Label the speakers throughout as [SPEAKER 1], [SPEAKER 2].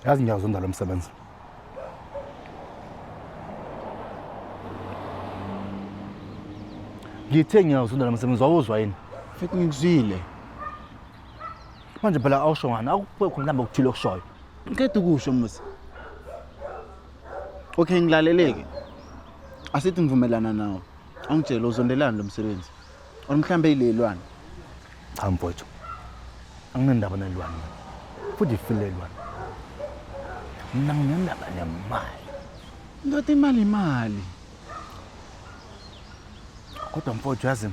[SPEAKER 1] yazi ngiyazonda lo msebenzi. Ngithe ngiyazonda lo msebenzi wawuzwa yini?
[SPEAKER 2] Mfethu ngikuzwile.
[SPEAKER 1] Manje phela awusho ngani akubekho mhlawumbe ukuthile okushoyo.
[SPEAKER 2] Ngikhethe ukusho mse. Okay ngilaleleke. Asithi ngivumelana nawe. Angitshela uzondelana lo msebenzi. Or mhlambe ilelwane.
[SPEAKER 1] Cha mfowethu. Anginendaba nelwane. Futhi ifilelwane. Mina nginendaba nemali.
[SPEAKER 2] Ndoda imali.
[SPEAKER 1] Kodwa mfowethu yazi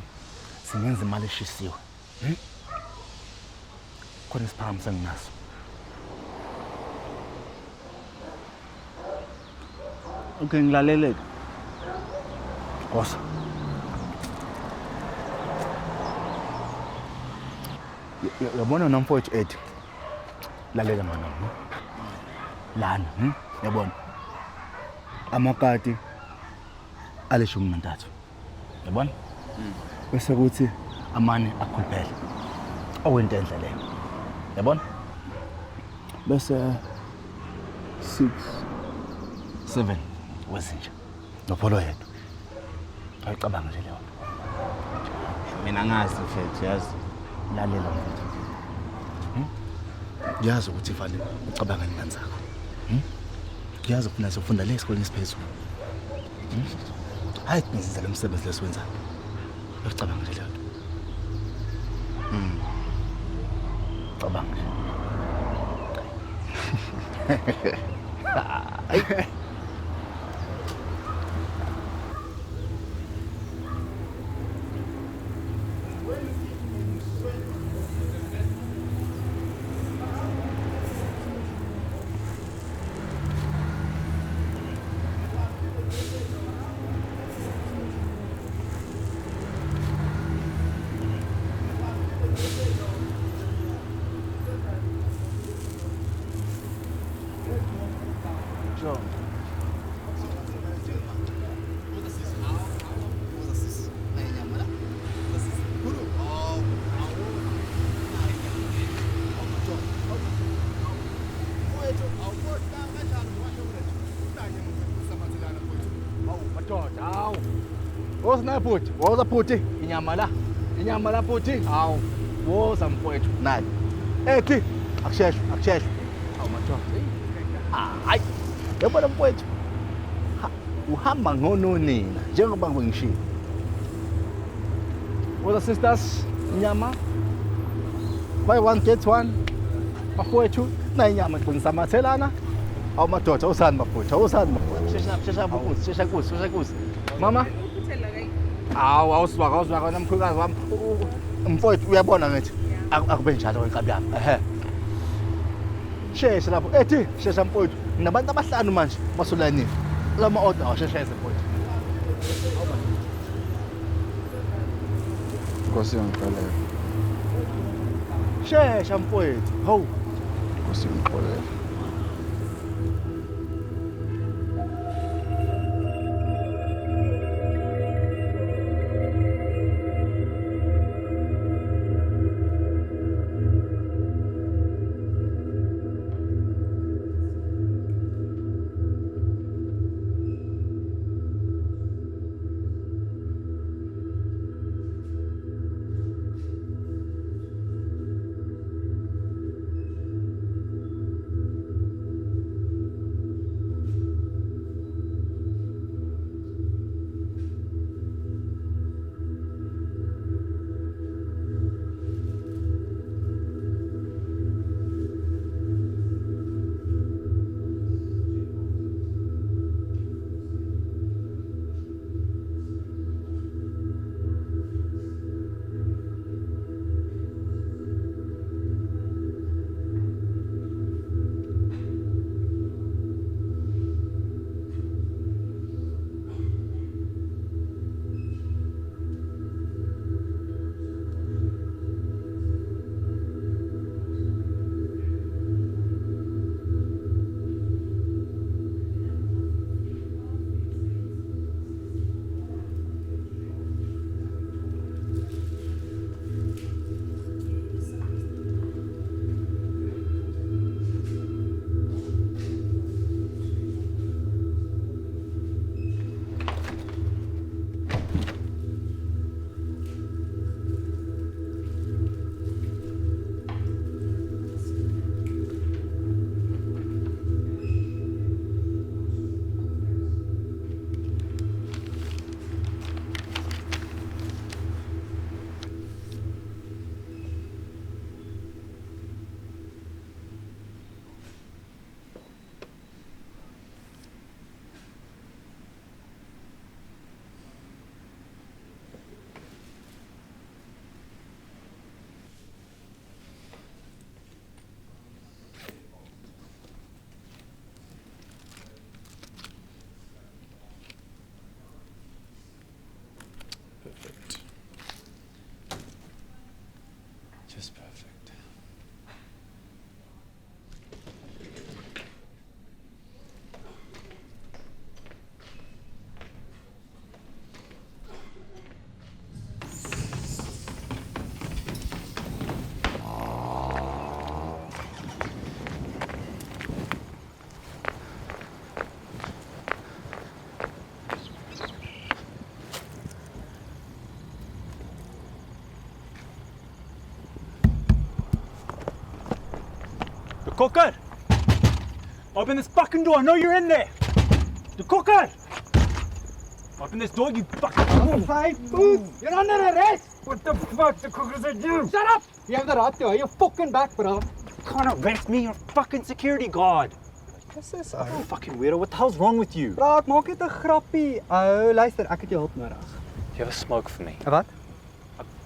[SPEAKER 1] singenza imali eshisiwe. Khona isiphakamo senginaso.
[SPEAKER 2] Okay ngilaleleke.
[SPEAKER 1] Kosa. Yabona nomfowethu ethi lalela mana. Lana, yabona. Amakati aleshumi nantathu. Yabona? Bese kuthi amane akhuluphele. Owento endle leyo. Yabona? Bese 6 7 wezinja. Nopholo yedwa. Ayicabanga nje leyo.
[SPEAKER 2] Mina ngazi mfethu yazi.
[SPEAKER 1] Lalela mfethu. Ngiyazi ukuthi fanele ucabanga ngani zakho. Ngiyazi ukufuna ukufunda le esikoleni esiphezulu. Hayi kubenza lo msebenzi lesiwenza. Uyacabanga nje leyo. Cabanga nje. Wosna puthi, woza puthi, inyama la puthi. Hawu, woza mfowethu, nali. Ethi, akusheshwe. Hawu madoda. Hayi. Yabona mfowethu. Uhamba ngononina njengoba ngishilo. Woza sisters, inyama. Buy one get one. Bafowethu, na inyama qinisa amathelana. Hawu madoda, usani bafowethu, Shesha kusi. Mama. Awuzwa kona mkhulukazi wami. Mfowethu uyabona ngithi akube njalo wenkabi yami. Shesha lapho. Ethi shesha mfowethu. Nabantu abahlanu manje basolanini. Lama order awashesheze mfowethu.
[SPEAKER 2] Nkosi yangixolela.
[SPEAKER 1] Shesha mfowethu. Hawu.
[SPEAKER 2] Nkosi yangixolela.
[SPEAKER 3] Kokker! Open this fucking door, I know you're in there! The Kokker! Open this door, you fucking...
[SPEAKER 4] 5 boots! You're under arrest!
[SPEAKER 3] What the fuck? The Kokker's at you!
[SPEAKER 4] Shut up! You have the right to your fucking back, bro.
[SPEAKER 3] You can't arrest me, you're a fucking security guard!
[SPEAKER 4] Wat is
[SPEAKER 3] Oh, fucking weirdo, what the hell's wrong with you?
[SPEAKER 4] Bro, ek maak net 'n grappie. Luister, ek het jou hulp nodig.
[SPEAKER 3] Do you have a smoke for me?
[SPEAKER 4] Wat?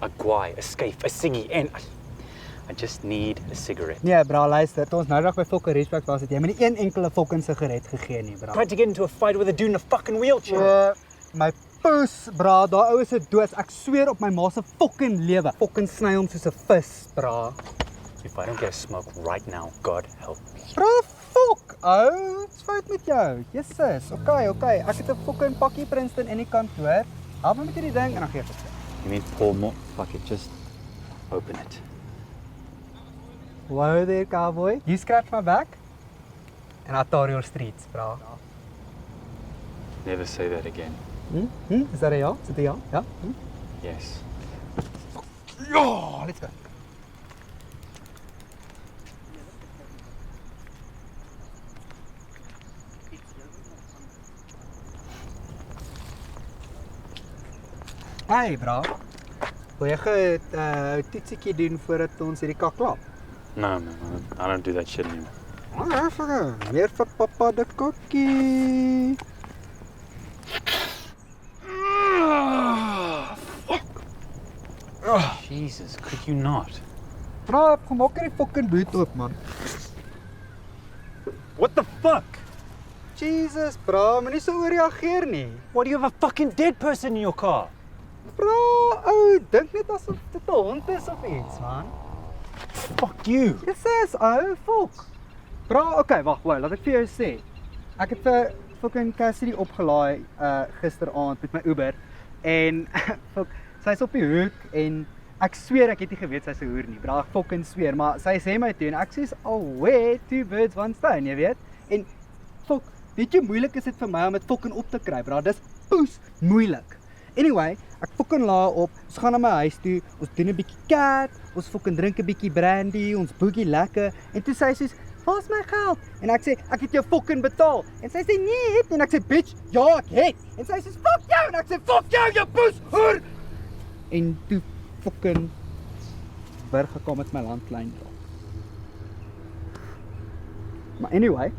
[SPEAKER 3] A guai, a scafe, a ciggy, and... I just need a cigarette.
[SPEAKER 4] Nee, bro, luister. Toe ons nou nog by fucking Respect was, het jy my nie een enkele fucking sigaret gegee nie, bro.
[SPEAKER 3] Tried to get into a fight with a dude in a fucking wheelchair.
[SPEAKER 4] My poes, bro, daai ou is 'n doos. Ek sweer op my ma se fucking lewe. Fucking sny hom soos 'n vis, bro.
[SPEAKER 3] If I don't get a smoke right now, God help me.
[SPEAKER 4] Bro, fuck, ou. Wat's fout met jou? Jesus. Okay. Ek het 'n fucking pakkie Princeton in die kantoor. Help my met hierdie ding en dan gee ek dit.
[SPEAKER 3] You mean pour more? Fuck it, just open it.
[SPEAKER 4] Whoa there, cowboy. You scratch my back and I tar your streets, bro.
[SPEAKER 3] Never say that again.
[SPEAKER 4] Is that a ja? Is it a ja? Ja?
[SPEAKER 3] Yes.
[SPEAKER 4] Ja, let's go. Hey, bro. Wil jy 'n toetsiekie doen voordat ons hierdie kak klap?
[SPEAKER 3] No, man, I don't do that shit anymore.
[SPEAKER 4] Meer vir papa de kokkie.
[SPEAKER 3] Jesus, could you not?
[SPEAKER 4] Bro, kom maak hierdie fucking boot oop, man.
[SPEAKER 3] What the fuck?
[SPEAKER 4] Jesus, bro, moenie so ooreageer nie.
[SPEAKER 3] Why do you have a fucking dead person in your car?
[SPEAKER 4] Bro, ou, dink net asof dit 'n hond is of iets, man.
[SPEAKER 3] Fuck you.
[SPEAKER 4] Jesus, ou, fuck. Bro, okay, wag, laat ek vir jou sê. Ek het vir fucking Cassidy opgelaai gisteraand met my Uber en fuck, sy's op die hoek en ek sweer ek het nie geweet sy's 'n hoer nie. Bro, ek fucking sweer, maar sy sê my toe en ek sê's alweer two birds one stone, jy weet? En fuck, weet jy hoe moeilik is dit vir my om dit fucking op te kry, bro? Dis poes moeilik. Anyway, ek fucking laai op, ons gaan na my huis toe, ons doen 'n bietjie cat, ons fucking drink 'n bietjie brandy, ons boegie lekker, en toe sê sy soos, "Waar's my geld?" En ek sê, "Ek het jou fucking betaal." En sy sê, "Nee, het nie." En ek sê, "Bitch, ja, ek het." En sy sê, "Fuck jou." En ek sê, "Fuck jou, jou poes hoer." En toe fucking burg gekom met my landlyn dra. Maar anyway,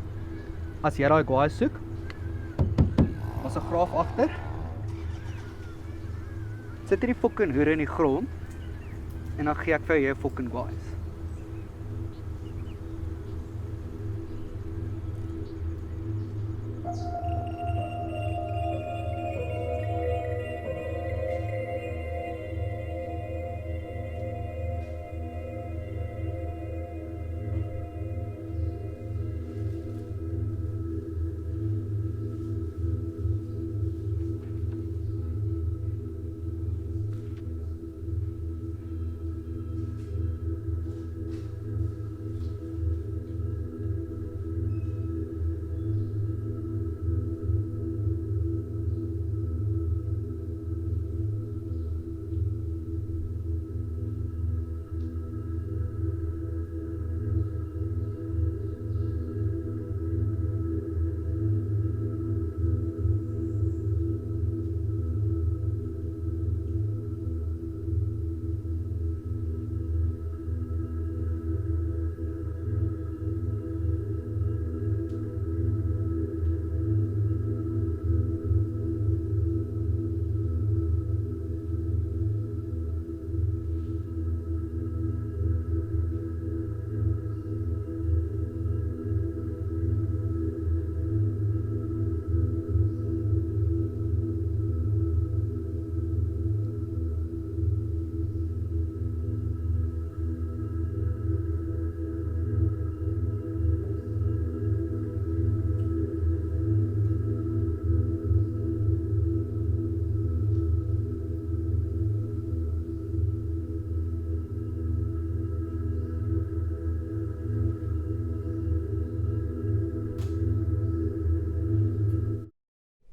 [SPEAKER 4] as jy daai guy soek, was 'n graaf agter. Sit hierdie fucking hoere in die grond en dan gee ek vir jou fucking guys.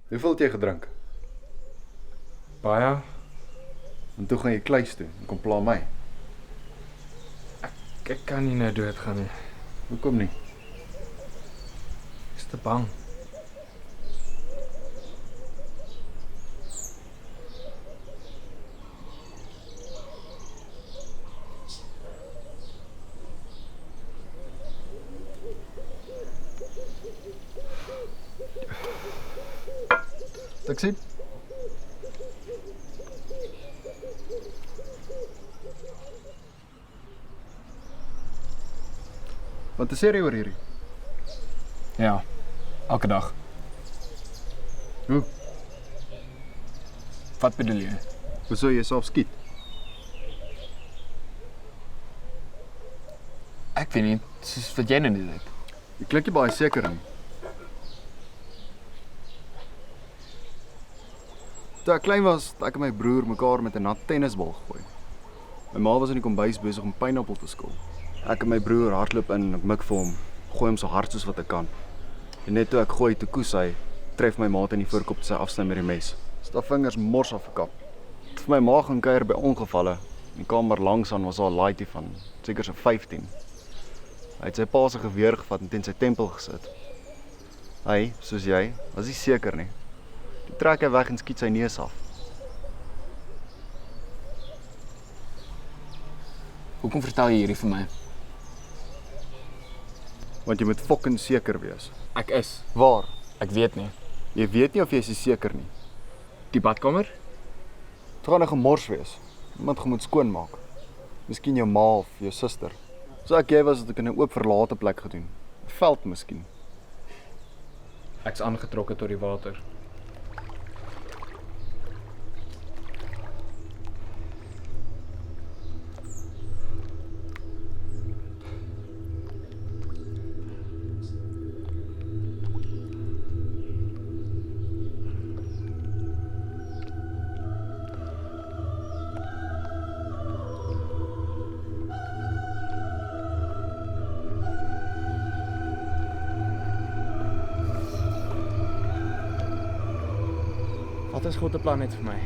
[SPEAKER 5] Hoeveel het jy gedrink?
[SPEAKER 6] Baie?
[SPEAKER 5] En toe gaan jy kluis toe en kom pla my.
[SPEAKER 6] Ek kan nie nou doodgaan nie.
[SPEAKER 5] Hoekom nie?
[SPEAKER 3] Ek's te bang.
[SPEAKER 5] Taxi? Wat is jy oor hierdie?
[SPEAKER 3] Ja, elke dag.
[SPEAKER 5] Hoe?
[SPEAKER 3] Wat bedoel jy?
[SPEAKER 5] Hoe sou jy jouself skiet?
[SPEAKER 3] Ek weet nie, soos wat jy nou net het.
[SPEAKER 5] Jy klink nie baie seker nie. Toe ek klein was, het ek en my broer mekaar met 'n nat tennisbal gegooi. My ma was in die kombuis besig om pynappel te skil. Ek en my broer hardloop in en ek mik vir hom, gooi hom so hard soos wat ek kan. En net toe ek gooi, toe koes hy, tref my maat in die voorkop te sy afsny met die mes. Sy vingers mors afgekap. Het vir my ma gaan kuier by ongevalle. In die kamer langs aan was daar 'n laaitjie van seker so 15. Hy het sy pa se geweer gevat en teen sy tempel gesit. Hy, soos jy, was nie seker nie. Toe trek hy weg en skiet sy neus af.
[SPEAKER 3] Hoekom vertel jy hierdie vir my?
[SPEAKER 5] Want jy moet fucking seker wees.
[SPEAKER 3] Ek is.
[SPEAKER 5] Waar?
[SPEAKER 3] Ek weet nie.
[SPEAKER 5] Jy weet nie of jy is seker nie.
[SPEAKER 3] Die badkamer?
[SPEAKER 5] Het gaan 'n gemors wees. Iemand gaan moet skoonmaak. Miskien jou ma of jou suster. So ek jy was het ek in 'n oop verlate plek gedoen. 'n Veld miskien.
[SPEAKER 3] Ek's aangetrokke tot die water. Wat is God 'n plan net vir my?